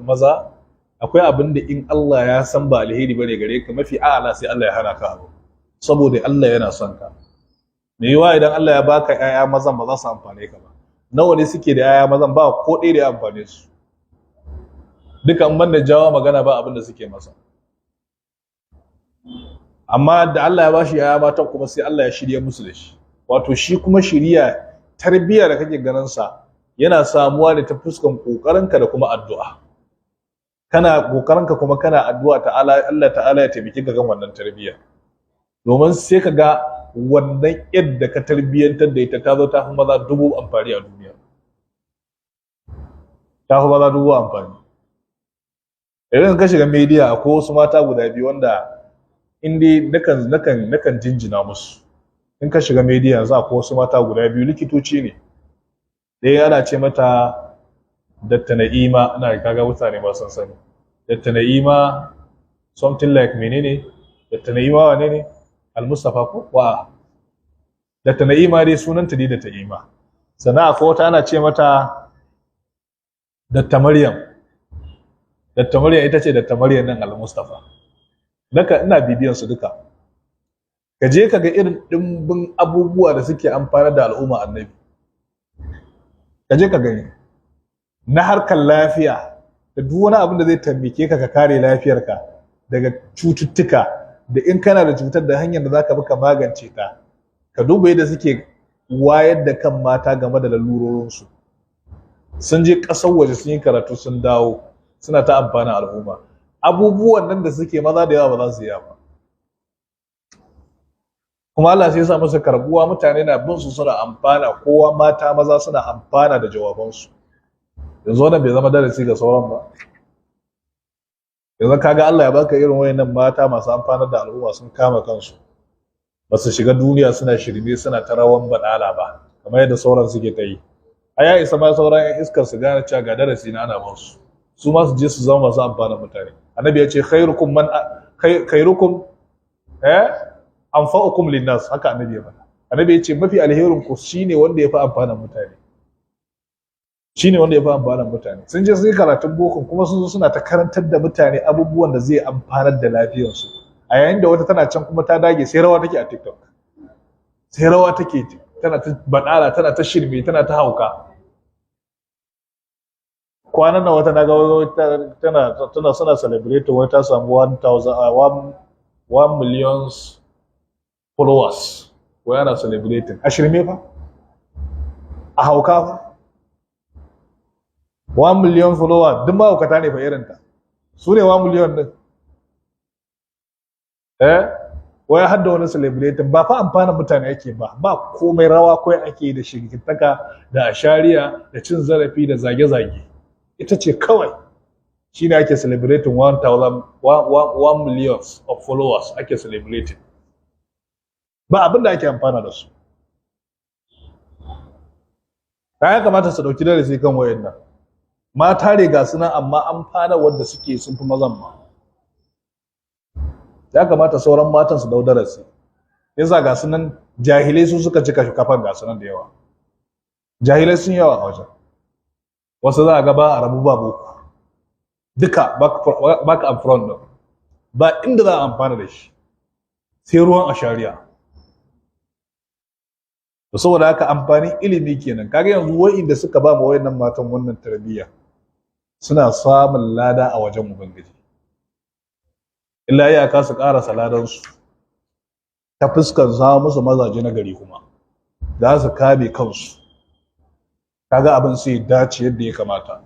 maza akwai abin da in Allah ya san ba alheri bane gare ka mafi a'ala sai Allah ya hana ka abu saboda Allah yana son ka. Me yiwa idan Allah ya baka ƴaƴa mazan ba za su amfane ka ba. Nawa ne suke da ƴaƴa mazan ba ko ɗaya da ya amfane su. Dukan banda jawo magana ba abin da suke masa. Amma da Allah ya bashi ƴaƴa matan kuma sai Allah ya shirye musu da shi. Wato shi kuma shiriya tarbiyya da kake ganin sa yana samuwa ne ta fuskan kokarinka da kuma addu'a. Kana kokarinka kuma kana addu'a ta'ala Allah ta'ala ya taimake ka ga wannan tarbiyya. Domin sai ka ga wannan yadda ka tarbiyyantar da ita ta zo ta fi maza dubu amfani a duniya. Ta fi maza dubu amfani. Idan ka shiga media akwai wasu mata guda biyu wanda indai nakan jinjina musu. In ka shiga media yanzu akwai wasu mata guda biyu likitoci ne. Ɗaya ana ce mata Dr. Na'ima, ina kaga mutane ba sun sani. Dr. Na'ima something like menene? Dr. Na'ima wane ne? Al-Mustafa ko? Wa. Dr. Na'ima dai sunanta ne Dr. Na'ima. Sannan akwai wata ana ce mata Dr. Maryam. Dr. Maryam ita ce Dr. Maryam nan Al-Mustafa. Ina bibiyan su duka. Ka je ka ga irin dimbin abubuwa da suke amfana da al'umma annabi. Ka je ka gani. Na harkar lafiya da duk wani abin da zai tambike ka kare lafiyarka daga cututtuka da in kana da cutar da hanyar da zaka bi ka magance ta. Ka duba yadda suke wayar da kan mata game da lalurorinsu. Sun je ƙasar waje sun yi karatu sun dawo suna ta amfana al'umma. Abubuwan nan da suke maza da yawa ba za su yi ba. Kuma Allah sai ya sa musu karbuwa mutane na bin su suna amfana kowa mata maza suna amfana da jawabansu. Yanzu wannan bai zama darasi ga sauran ba. Yanzu kaga Allah ya baka irin wayannan mata masu amfanar da al'umma sun kama kansu. Ba su shiga duniya suna shirme suna ta rawan badala ba kamar yadda sauran suke ta yi. A ya isa ma sauran ƴan iskar su gane cewa ga darasi na ana ba su. Su ma su je su zama masu amfanar mutane. Annabi ya ce khairukum anfa'ukum linnas, haka annabi ya faɗa. Annabi ya ce mafi alherin ku shine wanda ya fi amfanar mutane. Shine wanda ya fi amfanar mutane. Sun je sun yi karatun boko kuma sun zo suna ta karantar da mutane abubuwan da zai amfanar da lafiyarsu. A yayin da wata tana can kuma ta dage sai rawa take a TikTok. Sai rawa take tana ta badala tana ta shirme tana ta hauka. Kwanan nan wata naga tana suna celebrate wata ta samu 1 million followers. Wai ana celebrating. A shirme fa? A hauka fa? 1 million followers duk mahaukata ne fa irinta. Su ne 1 million din. Wai har da wani celebrating ba fa amfana mutane ake ba komai rawa kawai ake da shirkitaka da ashariya da cin zarafi da zage-zage. Ita ce kawai shine ake celebrating 1 million of followers ake celebrating. Ba abin da ake amfana da su. Ya kamata su dauki darasi kan wayannan. Mata riga suna amma amfana wanda suke sun fi mazan ma. Ya kamata sauran matan su dau darasi. Yasa ga sunan jahilai su suka cika kafan ga sunan da yawa. Jahilai sun yawa a wajen. Wasu za a ga ba a rabu ba boko. Duka back up front din. Ba inda za a amfana da shi. Sai ruwan ashariya. To saboda haka amfanin ilimi kenan. Kaga yanzu wa'inda suka ba ma wayannan matan wannan tarbiyya suna samun lada a wajen Ubangiji. Illa iyaka su ƙarasa ladansu ta fuskar za musu mazaje na gari kuma za su kame kansu. Kaga abin sai dace yadda ya kamata.